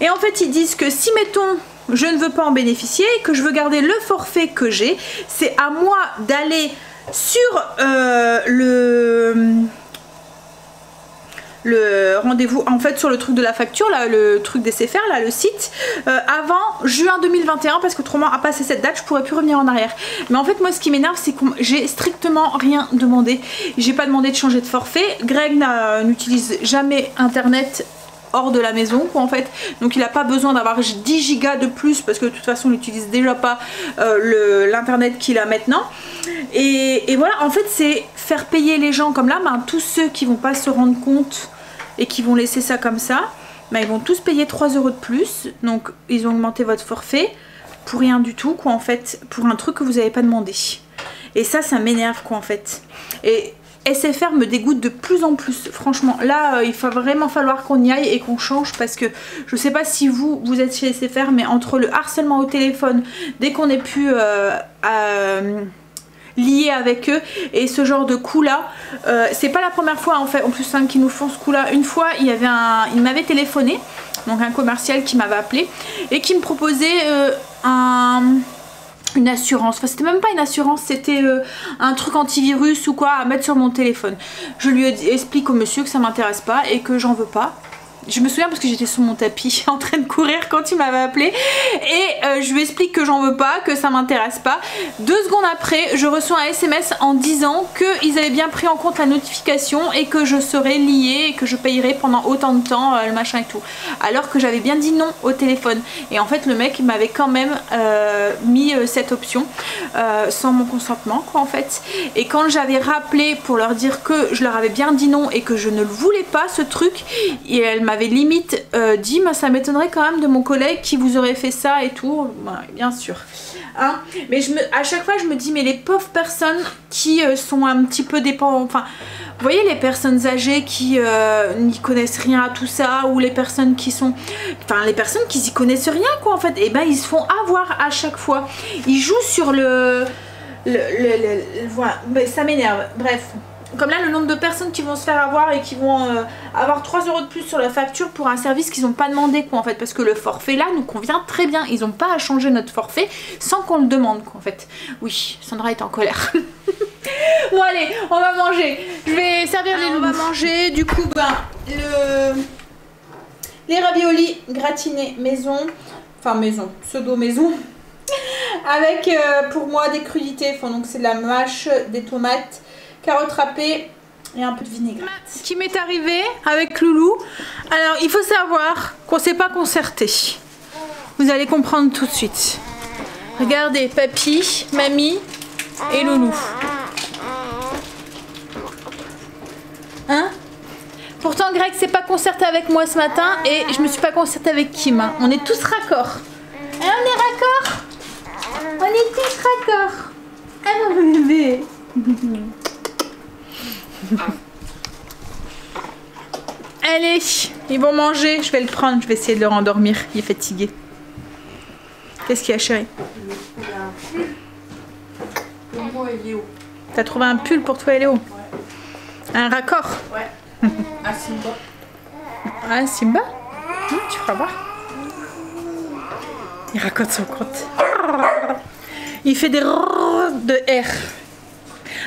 Et en fait, ils disent que si, mettons, je ne veux pas en bénéficier, que je veux garder le forfait que j'ai, c'est à moi d'aller sur le rendez-vous, en fait sur le truc de la facture, là, le truc des SFR, là, le site, avant juin 2021, parce qu'autrement à passer cette date je pourrais plus revenir en arrière. Mais en fait moi ce qui m'énerve c'est que j'ai strictement rien demandé, j'ai pas demandé de changer de forfait. Greg n'utilise jamais internet hors de la maison quoi en fait, donc il n'a pas besoin d'avoir 10 gigas de plus parce que de toute façon il n'utilise déjà pas l'internet qu'il a maintenant et voilà, en fait c'est faire payer les gens comme là, tous ceux qui vont pas se rendre compte et qui vont laisser ça comme ça, ils vont tous payer 3 € de plus, donc ils ont augmenté votre forfait pour rien du tout quoi en fait, pour un truc que vous n'avez pas demandé, et ça m'énerve quoi en fait. Et SFR me dégoûte de plus en plus, franchement. Là, il va vraiment falloir qu'on y aille et qu'on change parce que je sais pas si vous êtes chez SFR, mais entre le harcèlement au téléphone, dès qu'on est plus lié avec eux et ce genre de coup là, c'est pas la première fois en fait, en plus qui nous font ce coup là. Une fois, il m'avait téléphoné, donc un commercial qui m'avait appelé et qui me proposait une assurance, enfin c'était même pas une assurance, c'était un truc antivirus ou quoi à mettre sur mon téléphone. Je lui explique au monsieur que ça m'intéresse pas et que j'en veux pas. Je me souviens parce que j'étais sur mon tapis en train de courir quand il m'avait appelé et je lui explique que j'en veux pas, que ça m'intéresse pas. 2 secondes après, je reçois un SMS en disant qu'ils avaient bien pris en compte la notification et que je serais liée et que je payerais pendant autant de temps le machin et tout. Alors que j'avais bien dit non au téléphone. Et en fait le mec m'avait quand même mis cette option sans mon consentement quoi en fait. Et quand j'avais rappelé pour leur dire que je leur avais bien dit non et que je ne le voulais pas ce truc, et elle m'avait limite dit ça m'étonnerait quand même de mon collègue qui vous aurait fait ça et tout. Bien sûr hein, mais à chaque fois je me dis mais les pauvres personnes qui sont un petit peu dépendantes, enfin vous voyez les personnes âgées qui n'y connaissent rien à tout ça, ou les personnes qui sont, enfin les personnes qui n'y connaissent rien quoi en fait, et ils se font avoir à chaque fois, ils jouent sur voilà, ça m'énerve. Bref, comme là le nombre de personnes qui vont se faire avoir et qui vont avoir 3 € de plus sur la facture pour un service qu'ils n'ont pas demandé quoi en fait, parce que le forfait là nous convient très bien, ils n'ont pas à changer notre forfait sans qu'on le demande quoi en fait. Oui, Sandra est en colère. Bon allez, on va manger, je vais servir les loulous. On va manger du coup les raviolis gratinés maison, enfin maison, pseudo maison, avec pour moi des crudités, enfin, donc c'est de la mâche, des tomates, carottes râpées et un peu de vinaigrette. Qui m'est arrivé avec Loulou. Alors il faut savoir qu'on s'est pas concerté. Vous allez comprendre tout de suite. Regardez, papy, mamie et Loulou. Hein? Pourtant Greg s'est pas concerté avec moi ce matin et je me suis pas concertée avec Kim. Hein. On est tous raccords. Hein, on est raccords? On est tous raccords. Ah mon bébé. Allez, ils vont manger. Je vais le prendre. Je vais essayer de le rendormir. Il est fatigué. Qu'est-ce qu'il y a, chérie? Pour moi et Léo. T'as trouvé un pull pour toi et Léo? Ouais. Un raccord? Ouais. À Simba. Ah, Simba? Tu feras voir. Il raconte son compte. Il fait des de R.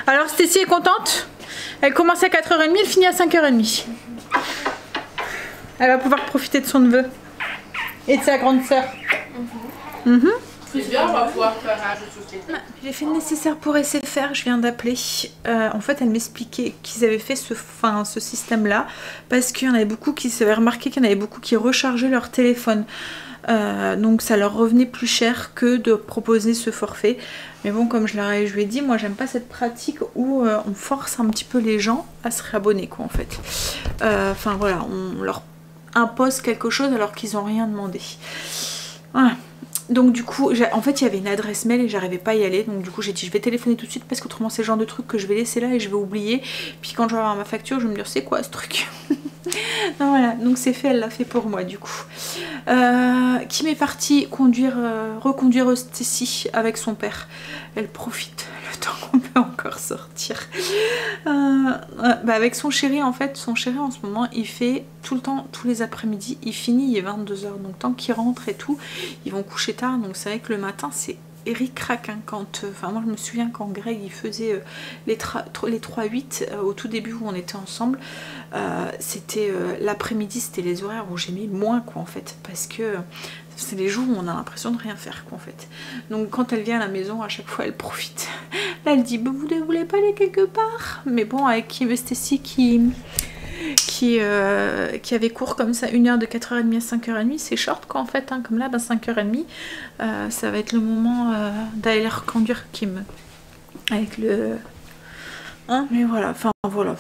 Alors, Stécie est contente? Elle commence à 4h30, elle finit à 5h30. Elle va pouvoir profiter de son neveu. Et de sa grande sœur. C'est bien, on va pouvoir faire un jeu de société. J'ai fait le nécessaire pour SFR, je viens d'appeler. En fait, elle m'expliquait qu'ils avaient fait ce système-là parce qu'il y en avait beaucoup qui s'avaient remarqué qu'il y en avait beaucoup qui rechargeaient leur téléphone. Donc ça leur revenait plus cher que de proposer ce forfait. Mais bon, comme je lui ai dit, moi j'aime pas cette pratique où on force un petit peu les gens à se réabonner, quoi, en fait. Enfin voilà, on leur impose quelque chose alors qu'ils n'ont rien demandé. Voilà. Donc du coup, en fait il y avait une adresse mail et j'arrivais pas à y aller. Donc du coup j'ai dit je vais téléphoner tout de suite parce qu'autrement c'est le genre de truc que je vais laisser là et je vais oublier. Puis quand je vais avoir ma facture je vais me dire c'est quoi ce truc. Donc voilà, donc c'est fait, elle l'a fait pour moi du coup. Kim est partie reconduire Stécie avec son père. Elle profite le temps qu'on peut encore sortir. Avec son chéri en fait, son chéri en ce moment il fait tout le temps, tous les après-midi, il finit, il est 22h. Donc tant qu'il rentre et tout, ils vont coucher tard. Donc c'est vrai que le matin c'est ric-rac, hein, quand, moi je me souviens quand Greg il faisait les 3-8 au tout début où on était ensemble, c'était l'après-midi, c'était les horaires où j'aimais moins, quoi, en fait, parce que c'est les jours où on a l'impression de rien faire, quoi, en fait. Donc quand elle vient à la maison, à chaque fois elle profite. Là elle dit bah, vous ne voulez pas aller quelque part? Mais bon, avec Kim et Stécie qui avait cours comme ça, 1 heure de 4h30 à 5h30, c'est short, quoi, en fait, hein, comme là, 5h30, ça va être le moment d'aller reconduire Kim avec le... Hein, mais voilà, enfin voilà,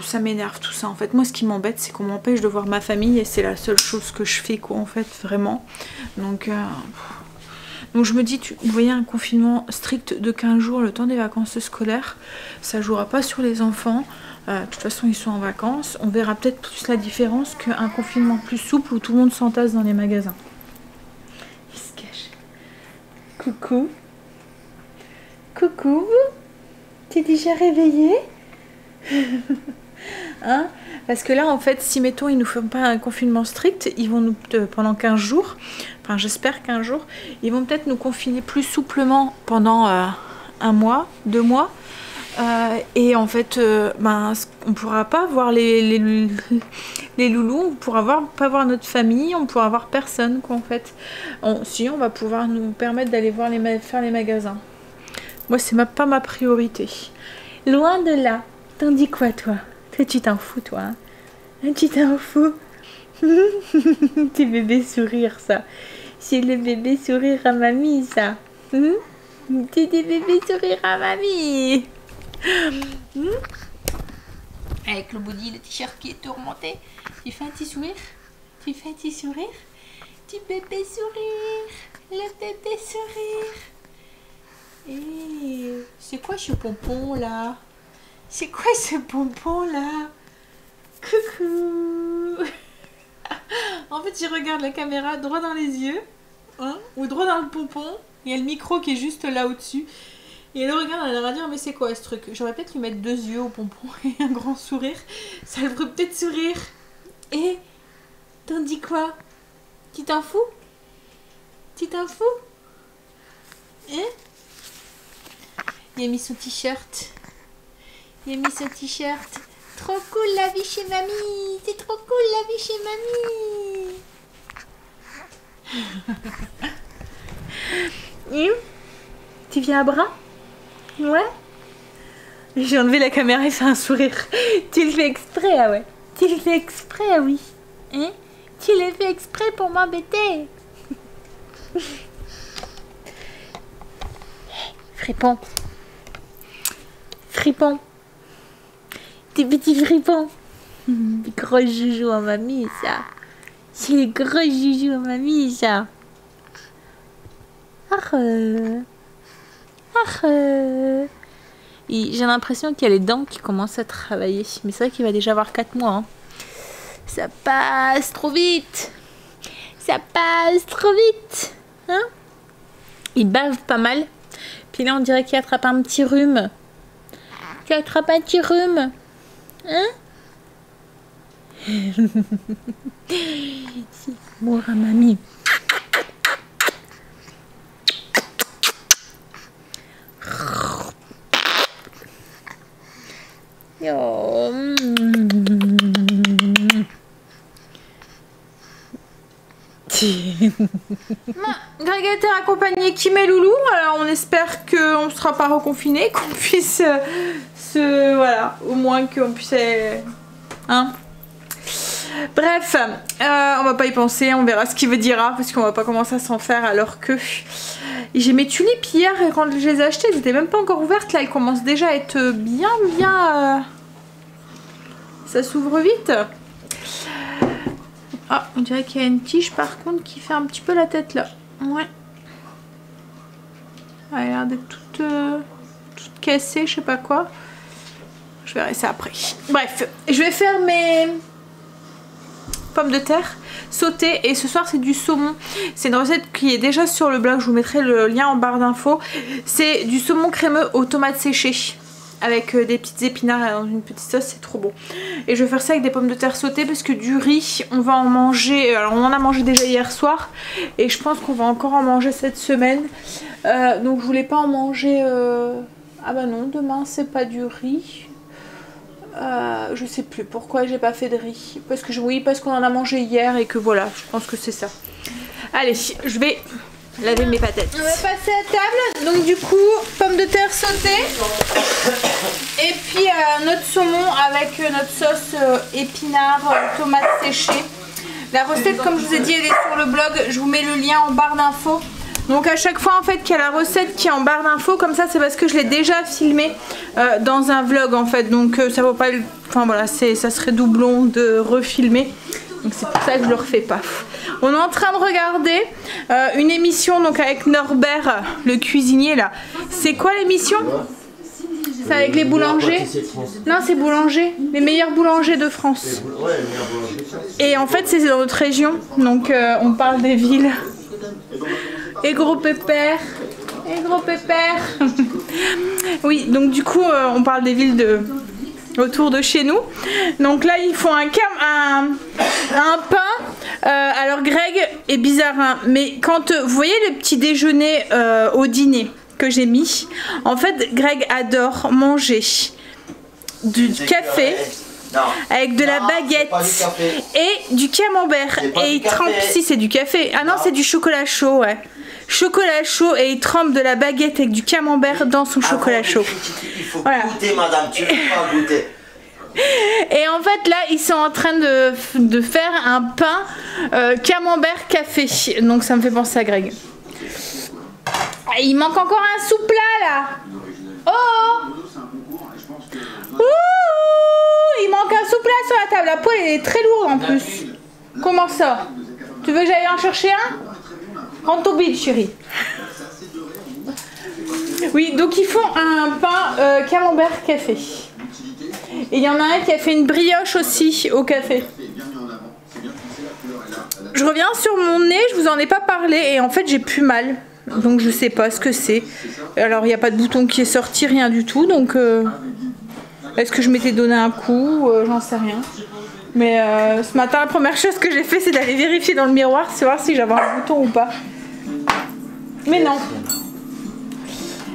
ça m'énerve tout ça, en fait. Moi ce qui m'embête c'est qu'on m'empêche de voir ma famille et c'est la seule chose que je fais, quoi, en fait, vraiment. Donc je me dis, vous voyez, un confinement strict de 15 jours, le temps des vacances scolaires, ça jouera pas sur les enfants. De toute façon ils sont en vacances, on verra peut-être plus la différence qu'un confinement plus souple où tout le monde s'entasse dans les magasins. Il se cache. Coucou. Coucou. T'es déjà réveillé? Hein? Parce que là en fait si mettons ils nous font pas un confinement strict, ils vont nous pendant 15 jours, enfin j'espère 15 jours, ils vont peut-être nous confiner plus souplement pendant 1 mois, 2 mois. Et en fait, on pourra pas voir les loulous, on pourra pas voir notre famille, on pourra voir personne, quoi, en fait. Si on va pouvoir nous permettre d'aller voir faire les magasins. Moi, c'est pas ma priorité. Loin de là. T'en dis quoi, toi? Toi, tu t'en fous, toi, hein? Tu t'en fous? Tes bébés sourires, ça. C'est le bébé sourire à mamie, ça. T'es des bébés sourires à mamie. Avec le body, le t-shirt qui est tourmenté. Tu fais un petit sourire? Tu fais un petit sourire? Petit bébé sourire. Le bébé sourire. Et c'est quoi ce pompon là? C'est quoi ce pompon là? Coucou. En fait, je regarde la caméra droit dans les yeux, hein, ou droit dans le pompon. Il y a le micro qui est juste là au-dessus. Et elle regarde, elle va dire mais c'est quoi ce truc? J'aurais peut-être lui mettre 2 yeux au pompon et un grand sourire. Ça le ferait peut-être sourire. Et t'en dis quoi? Tu t'en fous? Tu t'en fous? Hein? Il a mis son t-shirt. Il a mis son t-shirt. Trop cool la vie chez mamie. C'est trop cool la vie chez mamie. Tu viens à bras? Ouais. J'ai enlevé la caméra et fait un sourire. Tu le fais exprès, ah ouais. Tu le fais exprès, ah oui. Hein? Tu le fais exprès pour m'embêter. Fripon. Fripon. Tes petits fripons. Des gros joujoux à mamie, ça. C'est les gros joujoux à mamie, ça. J'ai l'impression qu'il y a les dents qui commencent à travailler. Mais c'est vrai qu'il va déjà avoir 4 mois. Hein. Ça passe trop vite. Ça passe trop vite. Hein? Il bave pas mal. Puis là, on dirait qu'il attrape un petit rhume. Qu'il attrape un petit rhume. Hein? C'est mon mamie. Oh. Greg a été accompagné Kim et Loulou, alors on espère qu'on ne sera pas reconfiné, qu'on puisse voilà, au moins qu'on puisse hein. Bref, on va pas y penser, on verra ce qu'il me dira parce qu'on va pas commencer à s'en faire alors que j'ai mes tulipes hier et quand je les ai achetées, elles étaient même pas encore ouvertes, là elles commencent déjà à être bien ça s'ouvre vite. Ah, on dirait qu'il y a une tige par contre qui fait un petit peu la tête là. Ouais. Elle a l'air d'être toute cassée, je sais pas quoi. Je verrai ça après. Bref, je vais faire mes pommes de terre sautées et ce soir c'est du saumon. C'est une recette qui est déjà sur le blog, je vous mettrai le lien en barre d'infos. C'est du saumon crémeux aux tomates séchées. Avec des petites épinards dans une petite sauce, c'est trop bon. Et je vais faire ça avec des pommes de terre sautées parce que du riz, on va en manger. Alors on en a mangé déjà hier soir et je pense qu'on va encore en manger cette semaine. Donc je voulais pas en manger. Ah bah non, demain c'est pas du riz. Je sais plus pourquoi j'ai pas fait de riz. Parce que oui, parce qu'on en a mangé hier et que voilà, je pense que c'est ça. Allez, je vais laver mes patates. On va passer à table. Donc du coup, pommes de terre sautées. Et puis notre saumon avec notre sauce épinard, tomates séchées. La recette, comme je vous ai dit, elle est sur le blog. Je vous mets le lien en barre d'infos. Donc à chaque fois en fait qu'il y a la recette qui est en barre d'infos, comme ça c'est parce que je l'ai déjà filmé dans un vlog en fait. Donc ça vaut pas... Enfin voilà, ça serait doublon de refilmer. Donc c'est pour ça que je le refais pas. On est en train de regarder une émission donc avec Norbert, le cuisinier là. C'est quoi l'émission? C'est avec les boulangers? Non, c'est boulanger. Les meilleurs boulangers de France. Et en fait c'est dans notre région. Donc on parle des villes. Et gros pépère. Et gros pépère. Oui, donc du coup on parle des villes autour de chez nous. Donc là ils font un pain. Alors Greg est bizarre hein, mais quand vous voyez le petit déjeuner au dîner que j'ai mis, en fait Greg adore manger du café avec de la baguette et du camembert et il trempe, si c'est du café, ah non c'est du chocolat chaud, ouais, chocolat chaud, et il trempe de la baguette avec du camembert dans son chocolat chaud. Il faut goûter madame, tu peux pas goûter. Et en fait là ils sont en train de faire un pain camembert café, donc ça me fait penser à Greg. Il manque encore un sous-plat là. Oh, ouh, il manque un sous-plat sur la table. La poêle elle est très lourde en plus. Comment ça? Tu veux que j'aille en chercher un? Rentre au bide chérie. Oui, donc ils font un pain camembert café. Et il y en a un qui a fait une brioche aussi au café. Je reviens sur mon nez, je vous en ai pas parlé et en fait j'ai plus mal. Donc je sais pas ce que c'est. Alors il n'y a pas de bouton qui est sorti, rien du tout. Donc est-ce que je m'étais donné un coup? J'en sais rien. Mais ce matin la première chose que j'ai fait c'est d'aller vérifier dans le miroir, savoir si j'avais un bouton ou pas. Mais non.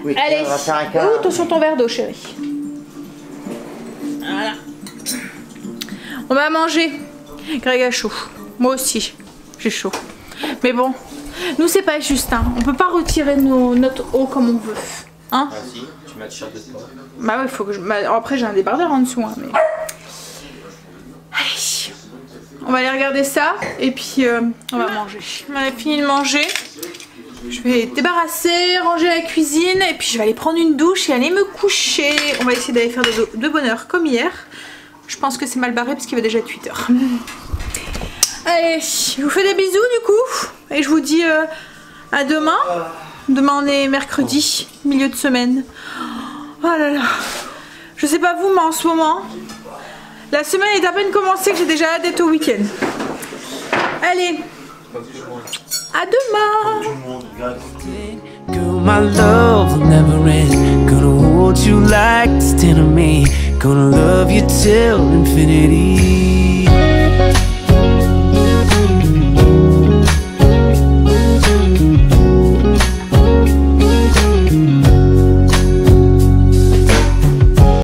Oui, allez, oh, attention ton verre d'eau chérie. Voilà. On va manger. Greg a chaud. Moi aussi, j'ai chaud. Mais bon, nous c'est pas juste, hein. On peut pas retirer notre eau comme on veut. Hein? Ah si, tu mets le t-shirt de sport. Bah ouais, faut que je... après j'ai un débardeur en dessous, hein, mais... Allez, on va aller regarder ça et puis on va manger. On a fini de manger. Je vais débarrasser, ranger la cuisine et puis je vais aller prendre une douche et aller me coucher. On va essayer d'aller faire de bonne heure comme hier. Je pense que c'est mal barré parce qu'il va déjà être 8 h. Allez, je vous fais des bisous du coup. Et je vous dis à demain. Demain on est mercredi, milieu de semaine. Oh là là. Je sais pas vous, mais en ce moment, la semaine est à peine commencée que j'ai déjà hâte d'être au week-end. Allez. À demain. Girl, my love will never end. Gonna hold you like this to me. Gonna love you till infinity.